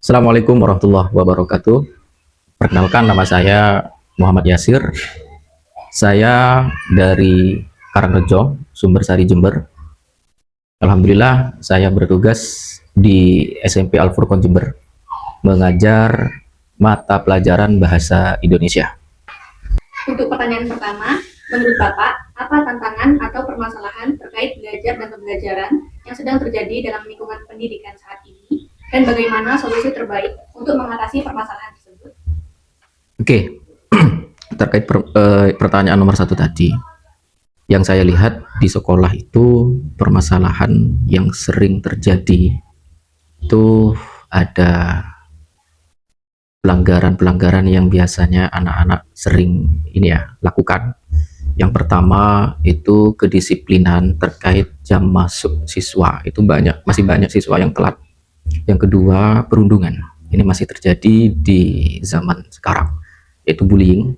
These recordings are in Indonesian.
Assalamualaikum warahmatullahi wabarakatuh. Perkenalkan, nama saya Muhammad Yasir. Saya dari Karangrejo, Sumbersari, Jember. Alhamdulillah, saya bertugas di SMP Al Furqon Jember, mengajar mata pelajaran bahasa Indonesia. Untuk pertanyaan pertama, menurut Bapak, apa tantangan atau permasalahan terkait belajar dan pembelajaran yang sedang terjadi dalam lingkungan pendidikan saat ini, dan bagaimana solusi terbaik untuk mengatasi permasalahan tersebut? Oke, terkait pertanyaan nomor satu tadi, yang saya lihat di sekolah itu permasalahan yang sering terjadi itu ada pelanggaran-pelanggaran yang biasanya anak-anak sering lakukan. Yang pertama itu kedisiplinan terkait jam masuk siswa, itu masih banyak siswa yang telat. Yang kedua, perundungan, ini masih terjadi di zaman sekarang, yaitu bullying.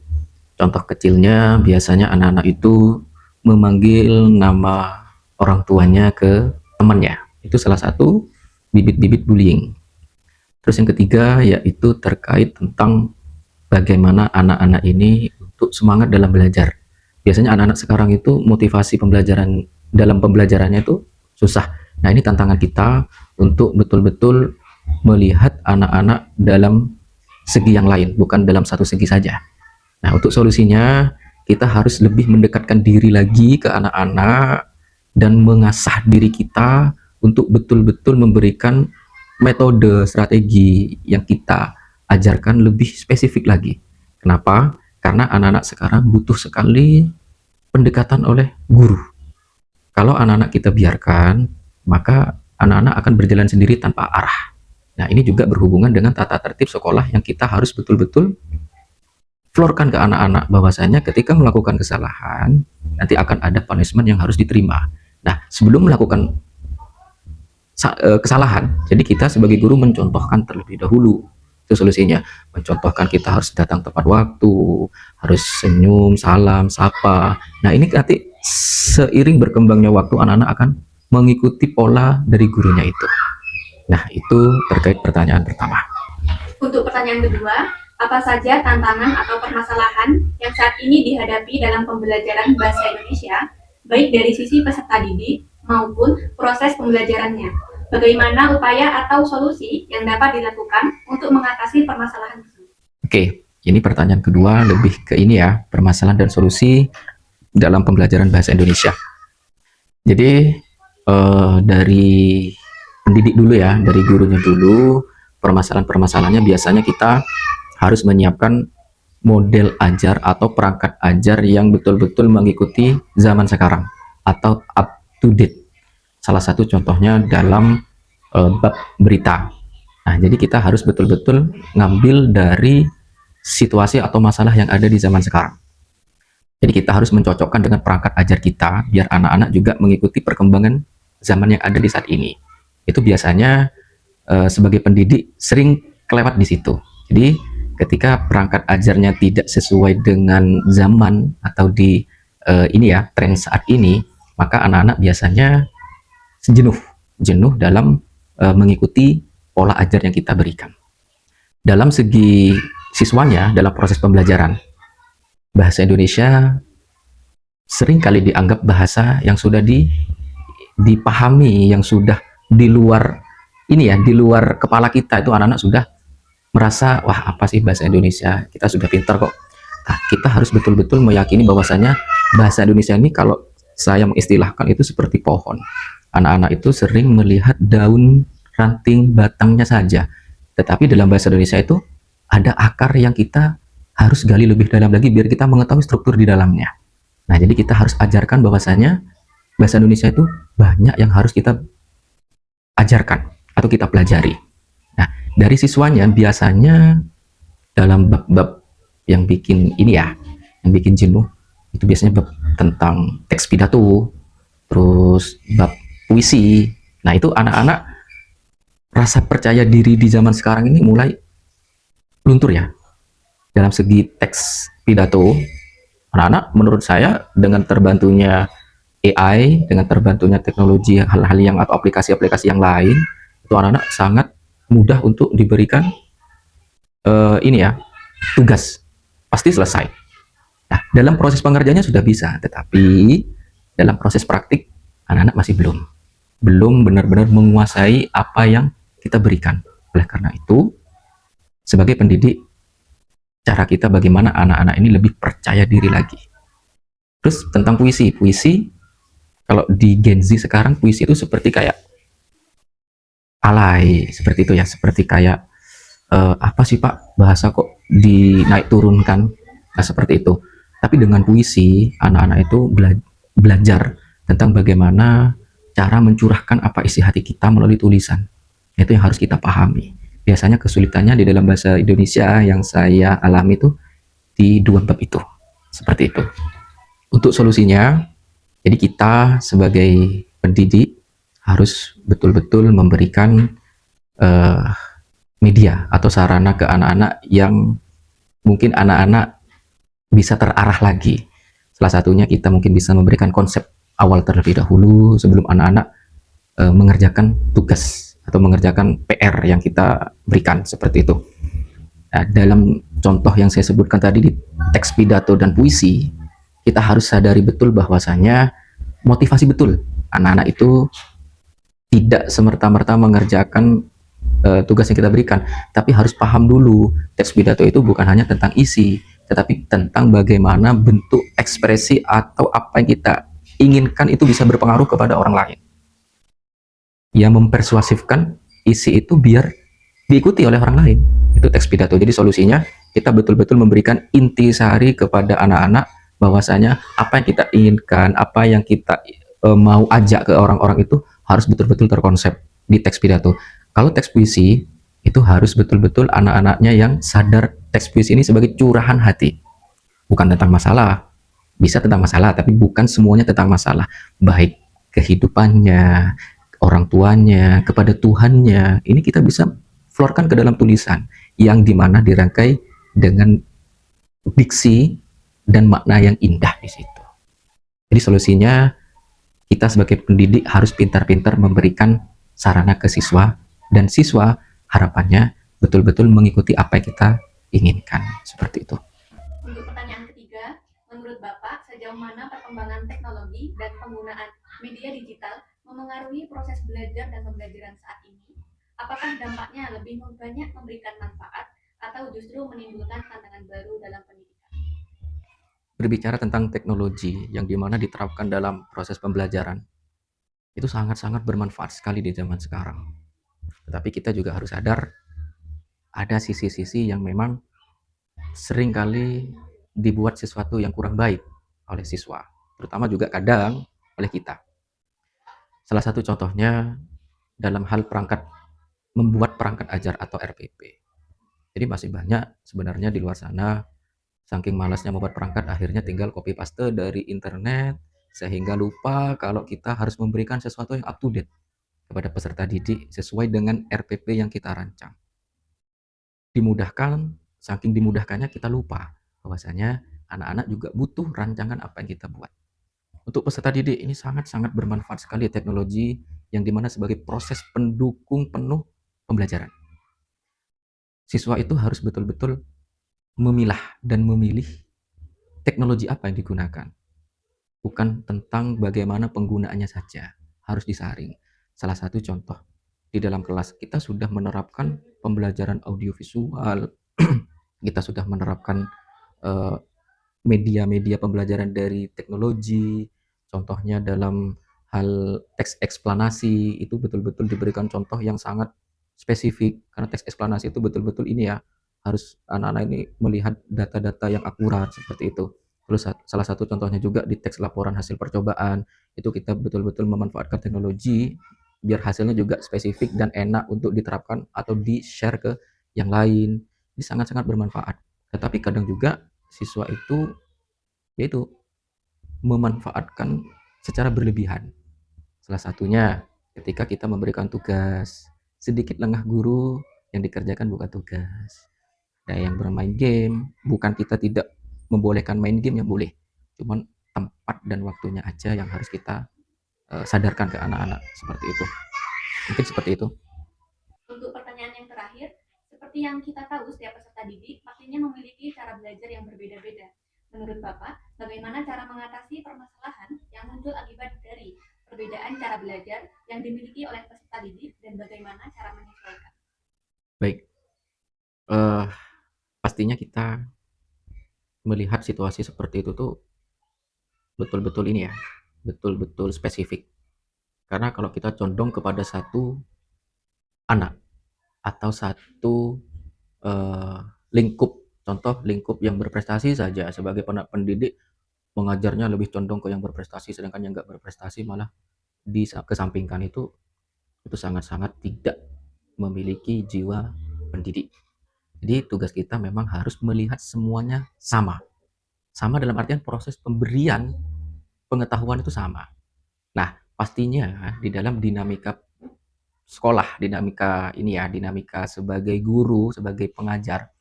Contoh kecilnya biasanya anak-anak itu memanggil nama orang tuanya ke temannya, itu salah satu bibit-bibit bullying. Terus yang ketiga yaitu terkait tentang bagaimana anak-anak ini untuk semangat dalam belajar. Biasanya anak-anak sekarang itu motivasi dalam pembelajarannya itu susah. Nah, ini tantangan kita untuk betul-betul melihat anak-anak dalam segi yang lain, bukan dalam satu segi saja. Nah, untuk solusinya kita harus lebih mendekatkan diri lagi ke anak-anak dan mengasah diri kita untuk betul-betul memberikan metode strategi yang kita ajarkan lebih spesifik lagi. Kenapa? Karena anak-anak sekarang butuh sekali pendekatan oleh guru. Kalau anak-anak kita biarkan, maka anak-anak akan berjalan sendiri tanpa arah. Nah, ini juga berhubungan dengan tata tertib sekolah yang kita harus betul-betul floorkan ke anak-anak bahwasanya ketika melakukan kesalahan, nanti akan ada punishment yang harus diterima. Nah, sebelum melakukan kesalahan, jadi kita sebagai guru mencontohkan terlebih dahulu. Itu solusinya, mencontohkan kita harus datang tepat waktu, harus senyum, salam, sapa. Nah, ini nanti seiring berkembangnya waktu anak-anak akan mengikuti pola dari gurunya itu. Nah, itu terkait pertanyaan pertama. Untuk pertanyaan kedua, apa saja tantangan atau permasalahan yang saat ini dihadapi dalam pembelajaran bahasa Indonesia, baik dari sisi peserta didik maupun proses pembelajarannya? Bagaimana upaya atau solusi yang dapat dilakukan untuk mengatasi permasalahan tersebut? Oke, ini pertanyaan kedua lebih ke permasalahan dan solusi dalam pembelajaran bahasa Indonesia. Jadi dari pendidik dulu ya, dari gurunya dulu, permasalahan-permasalahannya biasanya kita harus menyiapkan model ajar atau perangkat ajar yang betul-betul mengikuti zaman sekarang atau up to date. Salah satu contohnya dalam bab berita. Nah, jadi kita harus betul-betul ngambil dari situasi atau masalah yang ada di zaman sekarang. Jadi kita harus mencocokkan dengan perangkat ajar kita biar anak-anak juga mengikuti perkembangan zaman yang ada di saat ini. Itu biasanya sebagai pendidik sering kelewat di situ. Jadi ketika perangkat ajarnya tidak sesuai dengan zaman atau di tren saat ini, maka anak-anak biasanya jenuh dalam mengikuti pola ajar yang kita berikan. Dalam segi siswanya, dalam proses pembelajaran, bahasa Indonesia sering kali dianggap bahasa yang sudah dipahami, yang sudah di luar di luar kepala kita. Itu anak-anak sudah merasa, wah, apa sih bahasa Indonesia, kita sudah pintar kok. Nah, kita harus betul-betul meyakini bahwasanya bahasa Indonesia ini kalau saya mengistilahkan itu seperti pohon. Anak-anak itu sering melihat daun, ranting, batangnya saja. Tetapi dalam bahasa Indonesia itu ada akar yang kita harus gali lebih dalam lagi biar kita mengetahui struktur di dalamnya. Nah, jadi kita harus ajarkan bahwasanya bahasa Indonesia itu banyak yang harus kita ajarkan atau kita pelajari. Nah, dari siswanya biasanya dalam bab-bab yang bikin yang bikin jenuh, itu biasanya bab tentang teks pidato, terus bab puisi. Nah, itu anak-anak rasa percaya diri di zaman sekarang ini mulai luntur ya. Dalam segi teks pidato, anak-anak menurut saya dengan terbantunya AI, dengan terbantunya teknologi hal-hal yang atau aplikasi-aplikasi yang lain, itu anak-anak sangat mudah untuk diberikan ini ya, tugas, pasti selesai. Nah, dalam proses pengerjaannya sudah bisa, tetapi dalam proses praktik anak-anak masih belum benar-benar menguasai apa yang kita berikan. Oleh karena itu, sebagai pendidik, cara kita bagaimana anak-anak ini lebih percaya diri lagi. Terus tentang puisi kalau di Gen Z sekarang puisi itu seperti kayak alay, seperti itu ya, seperti kayak apa sih Pak bahasa kok dinaik turunkan, nah seperti itu. Tapi dengan puisi anak-anak itu belajar tentang bagaimana cara mencurahkan apa isi hati kita melalui tulisan. Itu yang harus kita pahami. Biasanya kesulitannya di dalam bahasa Indonesia yang saya alami itu di dua bab itu, seperti itu. Untuk solusinya, jadi kita sebagai pendidik harus betul-betul memberikan eh, media atau sarana ke anak-anak yang mungkin anak-anak bisa terarah lagi. Salah satunya kita mungkin bisa memberikan konsep awal terlebih dahulu sebelum anak-anak mengerjakan tugas atau mengerjakan PR yang kita berikan seperti itu. Nah, dalam contoh yang saya sebutkan tadi di teks pidato dan puisi, kita harus sadari betul bahwasanya motivasi betul anak-anak itu tidak semerta-merta mengerjakan tugas yang kita berikan, tapi harus paham dulu teks pidato itu bukan hanya tentang isi, tetapi tentang bagaimana bentuk ekspresi atau apa yang kita inginkan itu bisa berpengaruh kepada orang lain. Yang mempersuasifkan isi itu biar diikuti oleh orang lain. Itu teks pidato. Jadi solusinya kita betul-betul memberikan intisari kepada anak-anak bahwasanya apa yang kita inginkan, apa yang kita mau ajak ke orang-orang itu harus betul-betul terkonsep di teks pidato. Kalau teks puisi itu harus betul-betul anak-anaknya yang sadar teks puisi ini sebagai curahan hati. Bukan tentang masalah. Bisa tentang masalah, tapi bukan semuanya tentang masalah. Baik kehidupannya, orang tuanya, kepada Tuhannya. Ini kita bisa florkan ke dalam tulisan yang dimana dirangkai dengan diksi dan makna yang indah di situ. Jadi solusinya kita sebagai pendidik harus pintar-pintar memberikan sarana ke siswa dan siswa harapannya betul-betul mengikuti apa yang kita inginkan seperti itu. Untuk pertanyaan ketiga, menurut Bapak sejauh mana perkembangan teknologi dan penggunaan media digital memengaruhi proses belajar dan pembelajaran saat ini? Apakah dampaknya lebih banyak memberikan manfaat atau justru menimbulkan tantangan baru dalam pendidikan? Berbicara tentang teknologi yang dimana diterapkan dalam proses pembelajaran, itu sangat-sangat bermanfaat sekali di zaman sekarang. Tetapi kita juga harus sadar, ada sisi-sisi yang memang seringkali dibuat sesuatu yang kurang baik oleh siswa, terutama juga kadang oleh kita. Salah satu contohnya dalam hal membuat perangkat ajar atau RPP. Jadi masih banyak sebenarnya di luar sana saking malasnya membuat perangkat akhirnya tinggal copy paste dari internet sehingga lupa kalau kita harus memberikan sesuatu yang up to date kepada peserta didik sesuai dengan RPP yang kita rancang. Dimudahkan, saking dimudahkannya kita lupa bahwasanya anak-anak juga butuh rancangan apa yang kita buat. Untuk peserta didik ini sangat-sangat bermanfaat sekali teknologi yang dimana sebagai proses pendukung penuh pembelajaran. Siswa itu harus betul-betul memilah dan memilih teknologi apa yang digunakan. Bukan tentang bagaimana penggunaannya saja, harus disaring. Salah satu contoh, di dalam kelas kita sudah menerapkan pembelajaran audiovisual, kita sudah menerapkan media-media pembelajaran dari teknologi, contohnya dalam hal teks eksplanasi, itu betul-betul diberikan contoh yang sangat spesifik, karena teks eksplanasi itu betul-betul ini ya, harus anak-anak ini melihat data-data yang akurat seperti itu. Terus salah satu contohnya juga di teks laporan hasil percobaan, itu kita betul-betul memanfaatkan teknologi biar hasilnya juga spesifik dan enak untuk diterapkan atau di-share ke yang lain. Ini sangat-sangat bermanfaat. Tetapi kadang juga siswa itu yaitu memanfaatkan secara berlebihan. Salah satunya ketika kita memberikan tugas, sedikit lengah guru yang dikerjakan bukan tugas. Ada yang bermain game, bukan kita tidak membolehkan main game, ya boleh. Cuman tempat dan waktunya aja yang harus kita sadarkan ke anak-anak seperti itu. Mungkin seperti itu. Untuk pertanyaan yang Seperti yang kita tahu, setiap peserta didik pastinya memiliki cara belajar yang berbeda-beda. Menurut Bapak, bagaimana cara mengatasi permasalahan yang muncul akibat dari perbedaan cara belajar yang dimiliki oleh peserta didik dan bagaimana cara menyesuaikan? Baik, pastinya kita melihat situasi seperti itu tuh betul-betul ini ya, betul-betul spesifik. Karena kalau kita condong kepada satu anak atau satu eh, lingkup, contoh lingkup yang berprestasi saja, sebagai pendidik mengajarnya lebih condong ke yang berprestasi, sedangkan yang nggak berprestasi malah dikesampingkan, itu sangat-sangat tidak memiliki jiwa pendidik. Jadi tugas kita memang harus melihat semuanya sama. Sama dalam artian proses pemberian pengetahuan itu sama. Nah, pastinya di dalam dinamika sekolah, dinamika ini ya, dinamika sebagai guru, sebagai pengajar,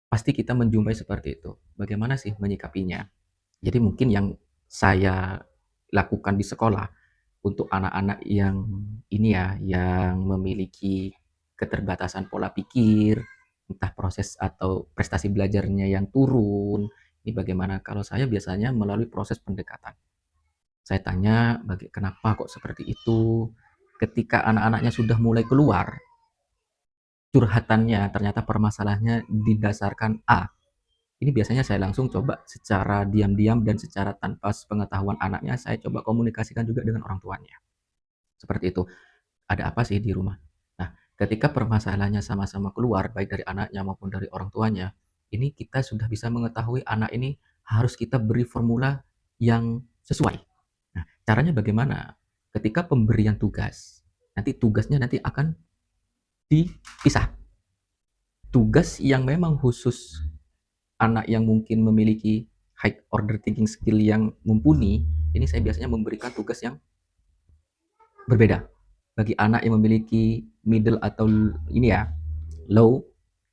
pasti kita menjumpai seperti itu. Bagaimana sih menyikapinya? Jadi mungkin yang saya lakukan di sekolah untuk anak-anak yang ini ya, yang memiliki keterbatasan pola pikir, entah proses atau prestasi belajarnya yang turun, ini bagaimana? Kalau saya biasanya melalui proses pendekatan. Saya tanya, kenapa kok seperti itu? Ketika anak-anaknya sudah mulai keluar, curhatannya, ternyata permasalahannya didasarkan A. Ini biasanya saya langsung coba secara diam-diam dan secara tanpa pengetahuan anaknya, saya coba komunikasikan juga dengan orang tuanya. Seperti itu. Ada apa sih di rumah? Nah, ketika permasalahannya sama-sama keluar, baik dari anaknya maupun dari orang tuanya, ini kita sudah bisa mengetahui anak ini harus kita beri formula yang sesuai. Nah, caranya bagaimana? Ketika pemberian tugas, nanti tugasnya nanti akan dipisah. Tugas yang memang khusus anak yang mungkin memiliki high order thinking skill yang mumpuni, ini saya biasanya memberikan tugas yang berbeda. Bagi anak yang memiliki middle atau ini ya, low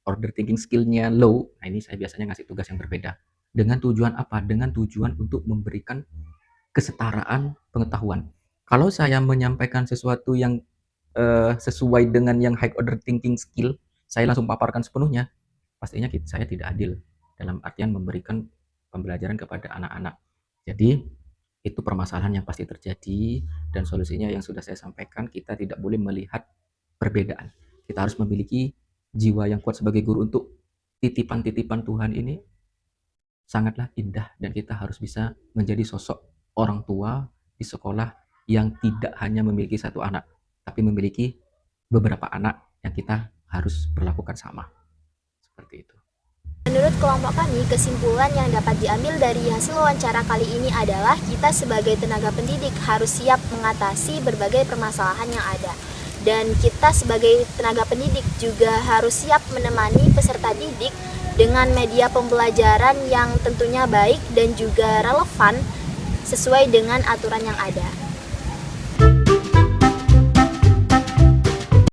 order thinking skillnya low, nah ini saya biasanya ngasih tugas yang berbeda. Dengan tujuan apa? Dengan tujuan untuk memberikan kesetaraan pengetahuan. Kalau saya menyampaikan sesuatu yang sesuai dengan yang high order thinking skill, saya langsung paparkan sepenuhnya, pastinya saya tidak adil dalam artian memberikan pembelajaran kepada anak-anak. Jadi itu permasalahan yang pasti terjadi, dan solusinya yang sudah saya sampaikan, kita tidak boleh melihat perbedaan. Kita harus memiliki jiwa yang kuat sebagai guru untuk titipan-titipan Tuhan ini sangatlah indah, dan kita harus bisa menjadi sosok orang tua di sekolah yang tidak hanya memiliki satu anak, tapi memiliki beberapa anak yang kita harus perlakukan sama. Seperti itu. Menurut kelompok kami, kesimpulan yang dapat diambil dari hasil wawancara kali ini adalah kita sebagai tenaga pendidik harus siap mengatasi berbagai permasalahan yang ada. Dan kita sebagai tenaga pendidik juga harus siap menemani peserta didik dengan media pembelajaran yang tentunya baik dan juga relevan sesuai dengan aturan yang ada.